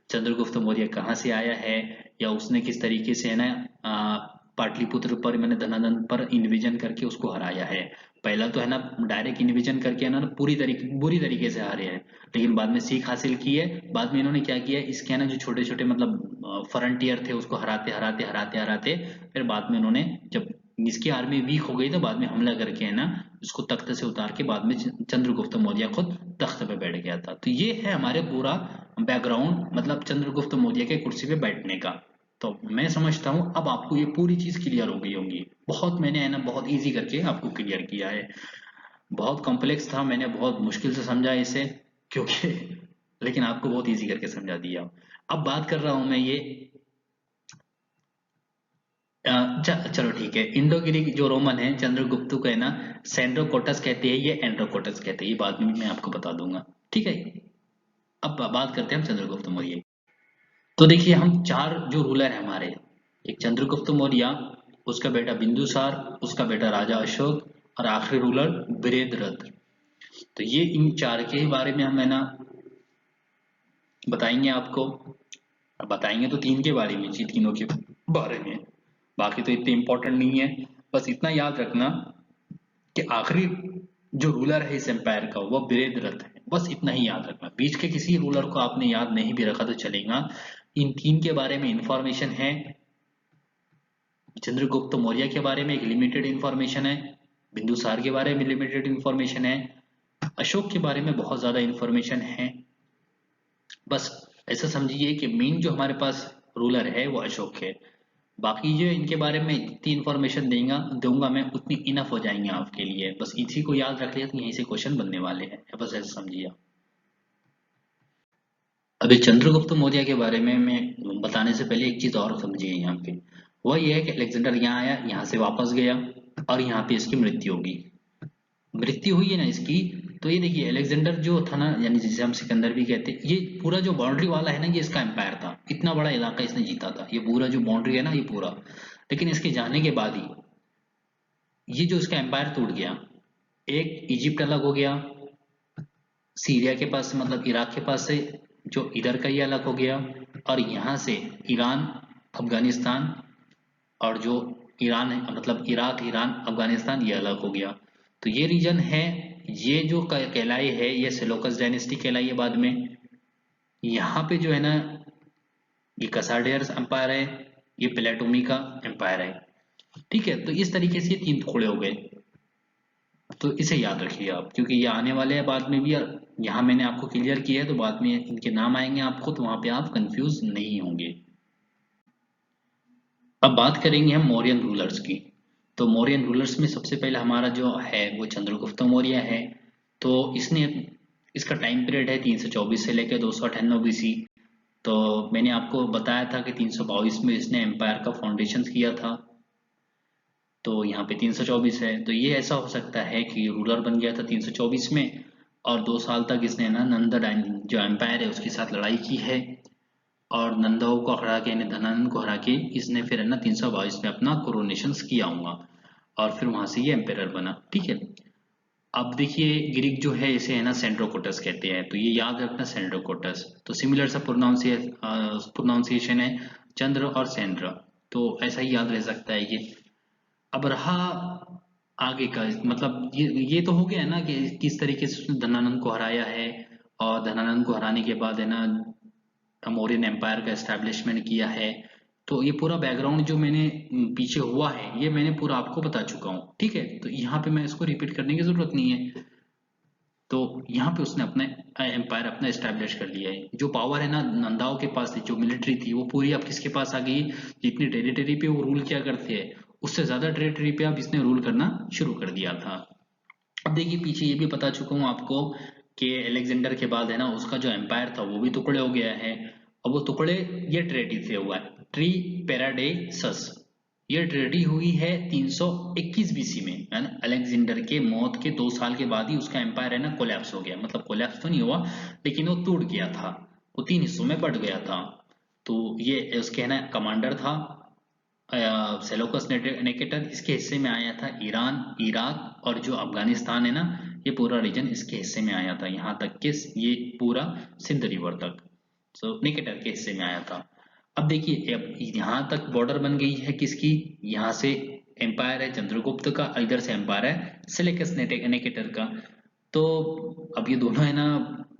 चंद्रगुप्त मौर्य कहाँ से आया है, या उसने किस तरीके से है ना पाटलिपुत्र पर मैंने धनानंद पर इन्विजन करके उसको हराया है। पहला तो है ना डायरेक्ट इन्विजन करके है ना पूरी तरीके बुरी तरीके से हारे हैं, लेकिन बाद में सीख हासिल की है। बाद में इन्होंने क्या किया, इसके ना जो छोटे छोटे मतलब फ्रंटियर थे उसको हराते हराते हराते हराते, फिर बाद में इन्होंने जब इसकी आर्मी वीक हो गई तो बाद में हमला करके है ना उसको तख्त से उतार के बाद में चंद्रगुप्त मौर्य खुद तख्त पे बैठ गया था। तो ये है हमारे पूरा बैकग्राउंड मतलब चंद्रगुप्त मौर्य के कुर्सी पे बैठने का। तो मैं समझता हूँ अब आपको ये पूरी चीज क्लियर हो गई होगी। बहुत मैंने है ना बहुत इजी करके आपको क्लियर किया है। बहुत कॉम्प्लेक्स था, मैंने बहुत मुश्किल से समझा इसे, क्योंकि लेकिन आपको बहुत इजी करके समझा दिया। अब बात कर रहा हूं मैं ये चलो ठीक है, इंडो ग्रीक जो रोमन है चंद्रगुप्त को है ना सेंड्रोकोटस कहते हैं, ये एंड्रोकोटस कहते हैं, ये बाद में मैं आपको बता दूंगा। ठीक है, अब बात करते हैं हम चंद्रगुप्त मौर्य। तो देखिए हम चार जो रूलर है हमारे, एक चंद्रगुप्त मौर्य, उसका बेटा बिंदुसार, उसका बेटा राजा अशोक, और आखिरी रूलर वीरेंद्ररथ। तो ये इन चार के बारे में हम है ना बताएंगे आपको। अब बताएंगे तो तीन के बारे में जी, तीनों के बारे में, बाकी तो इतने इंपॉर्टेंट नहीं है। बस इतना याद रखना कि आखिरी जो रूलर है इस एम्पायर का वो वीरेंद्ररथ है, बस इतना ही याद रखना। बीच के किसी रूलर को आपने याद नहीं भी रखा तो चलेगा। इन तीन के बारे में इंफॉर्मेशन है, चंद्रगुप्त मौर्य के बारे में एक लिमिटेड इंफॉर्मेशन है, बिंदुसार के बारे में लिमिटेड इंफॉर्मेशन है, अशोक के बारे में बहुत ज्यादा इंफॉर्मेशन है। बस ऐसा समझिए कि मेन जो हमारे पास रूलर है वो अशोक है। बाकी जो इनके बारे में जितनी इंफॉर्मेशन देंगे दूंगा मैं उतनी इनफ हो जाएंगे आपके लिए, बस इसी को याद रख लिया तो यहीं से क्वेश्चन बनने वाले हैं, बस ऐसा समझिए। अभी चंद्रगुप्त मौर्य के बारे में मैं बताने से पहले एक चीज और समझिए यहाँ पे। वह यह है कि अलेक्जेंडर यहाँ आया, यहाँ से वापस गया, और यहाँ पे इसकी मृत्यु होगी। मृत्यु हुई है ना इसकी, तो ये देखिए अलेक्जेंडर जो था ना, यानी जिसे हम सिकंदर भी कहते हैं, ये पूरा जो बाउंड्री वाला है ना ये इसका एम्पायर था, इतना बड़ा इलाका इसने जीता था, ये पूरा जो बाउंड्री है ना ये पूरा। लेकिन इसके जाने के बाद ही ये जो इसका एम्पायर टूट गया, एक इजिप्ट अलग हो गया, सीरिया के पास से मतलब इराक के पास से जो इधर का ये अलग हो गया, और यहाँ से ईरान, अफगानिस्तान, और जो ईरान है मतलब इराक, ईरान, अफगानिस्तान, ये अलग हो गया। तो ये रीजन है, ये जो कहलाई है ये सेलोकस डायनेस्टी कहलाई है बाद में। यहाँ पे जो है ना ये कसाडियर्स एम्पायर है, ये प्लेटोमी का एम्पायर है। ठीक है, तो इस तरीके से ये तीन टुकड़े हो गए। तो इसे याद रखिए आप, क्योंकि ये आने वाले हैं बाद में भी, यहाँ मैंने आपको क्लियर किया है तो बाद में इनके नाम आएंगे आपको, तो वहां पे आप कंफ्यूज नहीं होंगे। अब बात करेंगे हम मौर्यन रूलर्स की। तो मौर्यन रूलर्स में सबसे पहले हमारा जो है वो चंद्रगुप्त मौर्य है। तो इसने इसका टाइम पीरियड है 324 से लेकर 298 बीसी। तो मैंने आपको बताया था कि 322 में इसने एम्पायर का फाउंडेशन किया था। तो यहाँ पे 324 है, तो ये ऐसा हो सकता है कि रूलर बन गया था 324 में, और 2 साल तक इसने ना नंदा जो एम्पायर है उसके साथ लड़ाई की है, और नंदाओं को हरा के यानी धनानंद को हरा के इसने फिर है ना 322 में अपना कोरोनेशन किया होगा, और फिर वहां से ये एम्पेरर बना। ठीक है। अब देखिए ग्रीक जो है इसे है ना सेंड्रोकोटस कहते हैं, तो ये याद रखना सेंड्रोकोटस। तो सिमिलर सा प्रोनाउंसिएशन है चंद्र और सेंद्र, तो ऐसा ही याद रह सकता है ये। अब रहा आगे का, मतलब ये तो हो गया ना कि किस तरीके से उसने धनानंद को हराया है, और धनानंद को हराने के बाद है ना मौर्यन एम्पायर का एस्टेब्लिशमेंट किया है। तो ये पूरा बैकग्राउंड जो मैंने पीछे हुआ है ये मैंने पूरा आपको बता चुका हूँ। ठीक है, तो यहाँ पे मैं इसको रिपीट करने की जरूरत नहीं है। तो यहाँ पे उसने अपने एम्पायर अपना एस्टेब्लिश कर लिया है। जो पावर है ना नंदाओं के पास थी, जो मिलिट्री थी, वो पूरी अब किसके पास आ गई? जितनी टेरिटरी पे वो रूल किया करते हैं उससे ज्यादा टेरिटरी पे अब इसने रूल करना शुरू कर दिया था। अब देखिए पीछे ये भी बता चुका हूँ आपको कि अलेक्जेंडर के बाद है ना उसका जो एम्पायर था वो भी टुकड़े हो गया है। अब वो टुकड़े ये ट्रेटी से हुआ है, ट्री पेराडेसस। ये ट्रेटी हुई है 321 बीसी में, है ना। अलेक्जेंडर के मौत के 2 साल के बाद ही उसका एम्पायर है ना कोलैप्स हो गया, मतलब कोलैप्स तो नहीं हुआ लेकिन वो टूट गया था, वो 3 हिस्सों में बट गया था। तो ये उसके है ना कमांडर था सेलोकस निकेटर। इसके हिस्से में आया था ईरान, इराक और जो अफगानिस्तान है ना, ये पूरा रीजन इसके हिस्से में आया था, यहाँ तक कि ये पूरा सिंध रिवर तक सो निकेटर के हिस्से में आया था। अब देखिए अब यहाँ तक बॉर्डर बन गई है किसकी? यहाँ से एम्पायर है चंद्रगुप्त का, इधर से एम्पायर है सेलेकस निकेटर का। तो अब ये दोनों है ना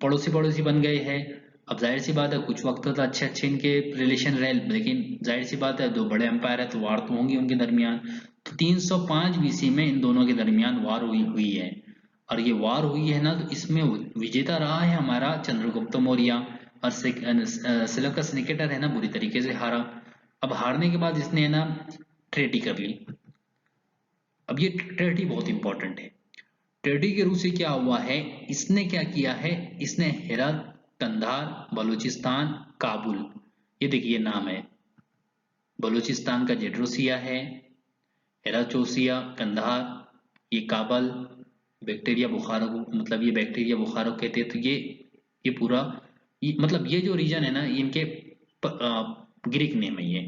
पड़ोसी पड़ोसी बन गए हैं। अब जाहिर सी बात है कुछ वक्त तो अच्छे अच्छे इनके रिलेशन रहे, लेकिन जाहिर सी बात है दो बड़े एम्पायर है तो वार तो होंगी उनके दरमियान। तो 305 बीसी में इन दोनों के दरमियान वार हुई हुई है, और ये वार हुई है ना तो इसमें विजेता रहा है हमारा चंद्रगुप्त मौर्य, और सेल्यूकस निकेटर है ना बुरी तरीके से हारा। अब हारने के बाद इसने है ना ट्रेटी कर ली। अब ये ट्रेटी बहुत इंपॉर्टेंट है। टेडी के रूप से क्या हुआ है, इसने क्या किया है, इसने हेरत, कंधार, बलूचिस्तान, काबुल, ये देखिए नाम है। बलूचिस्तान का जेड्रोसिया है, हेराचोसिया कंधार, ये काबल, बैक्टीरिया बुखारा मतलब ये बैक्टीरिया बुखारा कहते हैं। तो ये पूरा मतलब ये जो रीजन है ना इनके ग्रीक नेम है ये।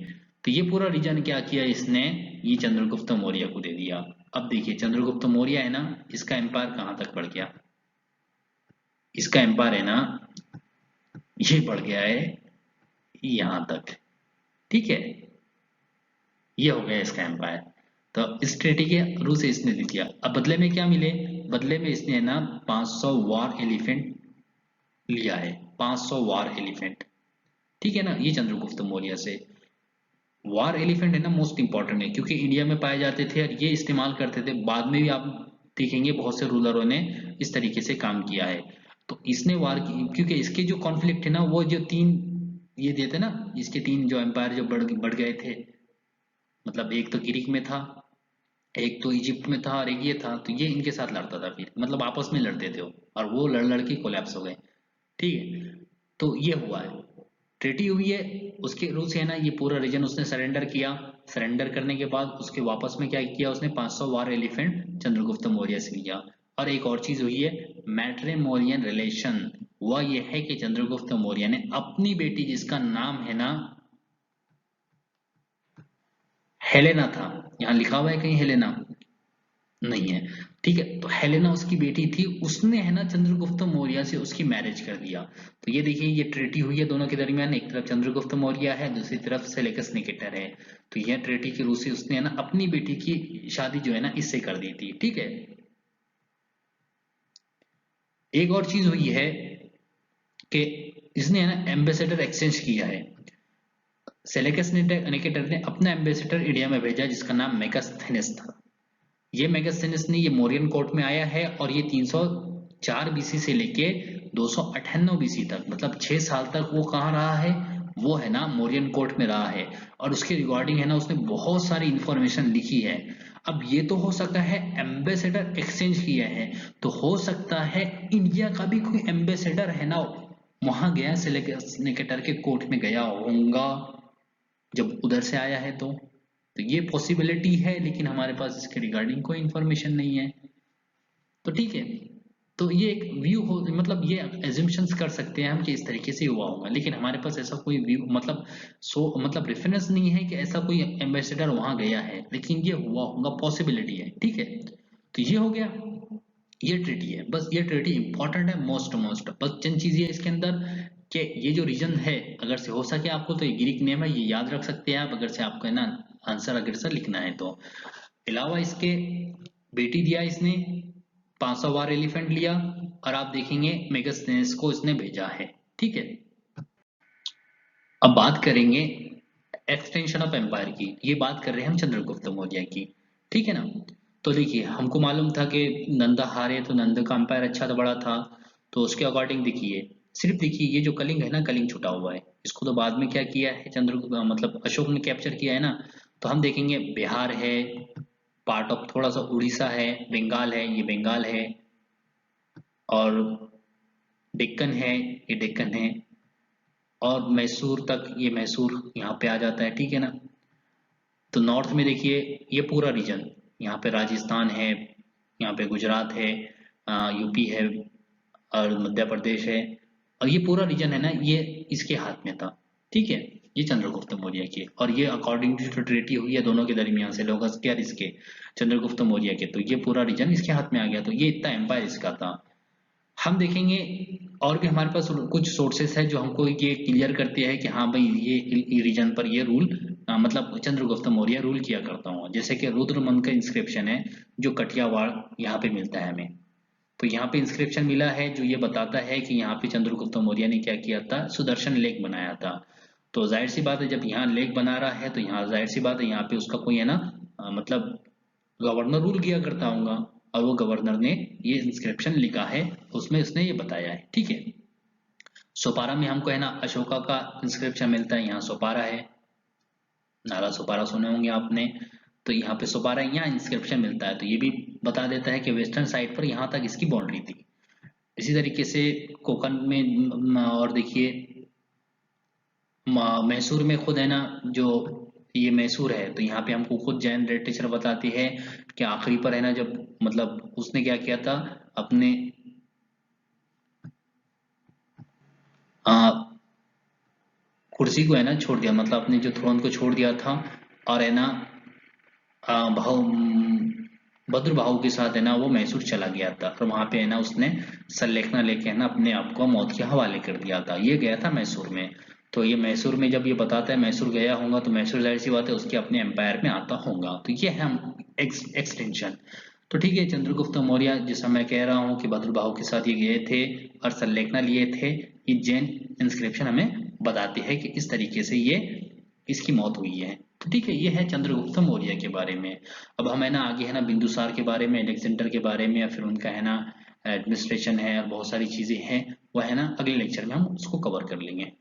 तो ये पूरा रीजन क्या किया इसने, ये चंद्रगुप्त मौर्य को दे दिया। अब देखिए चंद्रगुप्त मौर्य है ना, इसका एम्पायर कहाँ तक बढ़ गया? इसका एम्पायर है ना ये बढ़ गया है यहाँ तक। ठीक है, ये हो गया इसका एम्पायर। तो इस ट्रेटी के रूल से इसने दे दिया। अब बदले में क्या मिले? बदले में इसने है ना 500 वॉर एलिफेंट लिया है, 500 वॉर एलिफेंट। ठीक है ना, ये चंद्रगुप्त मौर्य से। वॉर एलिफेंट है ना मोस्ट इंपॉर्टेंट है, क्योंकि इंडिया में पाए जाते थे और ये इस्तेमाल करते थे। बाद में भी आप देखेंगे बहुत से रूलरों ने इस तरीके से काम किया है। तो इसने वार की क्योंकि इसके जो कॉन्फ्लिक्ट है ना वो जो तीन ये देते ना, इसके तीन जो एम्पायर जो बढ़ गए थे, मतलब एक तो ग्रीक में था, एक तो इजिप्ट में था और एक ये था, तो ये इनके साथ लड़ता था फिर, मतलब आपस में लड़ते थे और वो लड़ लड़ के कोलैप्स हो गए। ठीक है, तो ये हुआ है, ट्रीटी हुई है। उसके रूल से है ना ये पूरा रीजन उसने सरेंडर किया। सरेंडर करने के बाद उसके वापस में क्या किया उसने, 500 वार एलिफेंट चंद्रगुप्त मौर्य से लिया। और एक और चीज हुई है, मैट्रिमोनियल रिलेशन हुआ ये है कि चंद्रगुप्त मौर्य ने अपनी बेटी जिसका नाम है ना हेलेना था, यहाँ लिखा हुआ है कहीं हेलेना नहीं है, ठीक है, तो हेलेना उसकी बेटी थी, उसने है ना चंद्रगुप्त मौर्य से उसकी मैरिज कर दिया। तो ये देखिए ये ट्रीटी हुई है दोनों के दरमियान, एक तरफ चंद्रगुप्त मौर्य है दूसरी तरफ सेलेकस निकेटर है। तो यह ट्रीटी के रूप से उसने है ना अपनी बेटी की शादी जो है ना इससे कर दी थी। ठीक है, एक और चीज हुई है कि इसने है ना एम्बेसडर एक्सचेंज किया है। सेलेकस निकेटर ने अपना एम्बेसडर इंडिया में भेजा जिसका नाम मेगास्थेनिस था। ये मेगास्थेनिस ने ये मौर्यन कोर्ट में आया है, और ये 304 बीसी से लेके 298 बीसी तक, मतलब 6 साल तक वो कहाँ रहा है, वो है ना मौर्यन कोर्ट में रहा है और उसके रिगार्डिंग है ना उसने बहुत सारी इंफॉर्मेशन लिखी है। अब ये तो हो सकता है एम्बेसडर एक्सचेंज किया है, तो हो सकता है इंडिया का भी कोई एम्बेसडर है ना वहां गया, सेनेटर के कोर्ट में गया होगा जब उधर से आया है तो ये पॉसिबिलिटी है, लेकिन हमारे पास इसके रिगार्डिंग कोई इंफॉर्मेशन नहीं है। तो ठीक है, तो ये एक व्यू हो, मतलब ये एज्यूम्शंस कर सकते हैं हम कि इस तरीके से हुआ होगा, लेकिन हमारे पास ऐसा कोई व्यू मतलब मतलब रेफरेंस नहीं है कि ऐसा कोई एम्बेसडर वहां गया है, लेकिन ये हुआ होगा, पॉसिबिलिटी है। ठीक है, तो ये हो गया, ये ट्रिटी है, बस ये ट्रिटी इंपॉर्टेंट है, मोस्ट मोस्ट बस चंद चीजें है इसके अंदर कि ये जो रीजन है, अगर से हो सके आपको तो ये ग्रीक नेम है, ये याद रख सकते हैं आप, अगर से आपको है ना आंसर अगर से लिखना है तो। अलावा इसके बेटी दिया इसने, 500 बार एलिफेंट लिया, और आप देखेंगे मेगास्थेनेस को इसने भेजा है। ठीक है, अब बात करेंगे एक्सटेंशन ऑफ एम्पायर की, ये बात कर रहे हैं हम चंद्रगुप्त मौर्य की। ठीक है ना, तो देखिए हमको मालूम था कि नंदा हारे तो नंद का एम्पायर अच्छा था, बड़ा था, तो उसके अकॉर्डिंग देखिए, सिर्फ देखिए ये जो कलिंग है ना, कलिंग छुटा हुआ है, इसको तो बाद में क्या किया है चंद्रगुप्त मतलब अशोक ने कैप्चर किया है ना। तो हम देखेंगे बिहार है, पार्ट ऑफ थोड़ा सा उड़ीसा है, बंगाल है, ये बंगाल है, और डेक्कन है, ये डेक्कन है, और मैसूर तक, ये मैसूर यहाँ पे आ जाता है। ठीक है ना, तो नॉर्थ में देखिए ये पूरा रीजन, यहाँ पे राजस्थान है, यहाँ पे गुजरात है, यूपी है, और मध्य प्रदेश है, और ये पूरा रीजन है ना, ये इसके हाथ में था। ठीक है, ये चंद्रगुप्त मौर्य के, और ये अकॉर्डिंग टू ट्रीटी हुई है दोनों के दरमियान से, लोगस के और इसके, चंद्रगुप्त मौर्य के, तो ये पूरा रीजन इसके हाथ में आ गया, तो ये इतना एम्पायर इसका था। हम देखेंगे और भी हमारे पास कुछ सोर्सेस है जो हमको ये क्लियर करते हैं कि हाँ भाई ये रीजन पर ये रूल मतलब चंद्रगुप्त मौर्य रूल किया करता हूँ, जैसे कि रुद्रमन का इंस्क्रिप्शन है जो कठियावाड़ यहाँ पे मिलता है हमें। तो यहाँ पे इंस्क्रिप्शन मिला है जो ये बताता है कि यहाँ पे चंद्रगुप्त मौर्य ने क्या किया था, सुदर्शन लेक बनाया था। तो जाहिर सी बात है जब यहाँ लेक बना रहा है तो यहाँ जाहिर सी बात है यहाँ पे उसका कोई है ना मतलब गवर्नर रूल किया करता होगा, और वो गवर्नर ने ये इंस्क्रिप्शन लिखा है, उसमें उसने ये बताया है। ठीक है, सोपारा में हमको है ना अशोका का इंस्क्रिप्शन मिलता है, यहाँ सोपारा है, नाला सोपारा सुने होंगे आपने, तो यहाँ पे सोपारा, यहाँ इंस्क्रिप्शन मिलता है, तो ये भी बता देता है कि वेस्टर्न साइड पर यहाँ तक इसकी बाउंड्री थी। इसी तरीके से कोकन में और देखिए मैसूर में खुद है ना, जो ये मैसूर है, तो यहाँ पे हमको खुद जैन लिटरेचर बताती है कि आखिरी पर है ना जब मतलब उसने क्या किया था, अपने कुर्सी को है ना छोड़ दिया, मतलब अपने जो थ्रोन को छोड़ दिया था, और है ना भाव भद्रभाव के साथ है ना वो मैसूर चला गया था, और वहां पे है ना उसने सल्लेखना लेके है ना अपने आप को मौत के हवाले कर दिया था, ये गया था मैसूर में। तो ये मैसूर में जब ये बताता है मैसूर गया होगा, तो मैसूर जाहिर सी बात है उसके अपने एम्पायर में आता होगा, तो ये है हम एक्सटेंशन। तो ठीक है, चंद्रगुप्त मौर्य जैसा मैं कह रहा हूँ कि भद्रभाव के साथ ये गए थे और सल्लेखना लिए थे, ये जैन इंस्क्रिप्शन हमें बताती है कि इस तरीके से ये इसकी मौत हुई है। तो ठीक है, ये है चंद्रगुप्त मौर्य के बारे में। अब हम है ना आगे है ना बिंदुसार के बारे में, अलेक्जेंडर के बारे में, या फिर उनका है ना एडमिनिस्ट्रेशन है और बहुत सारी चीजें हैं, वह है ना अगले लेक्चर में हम उसको कवर कर लेंगे।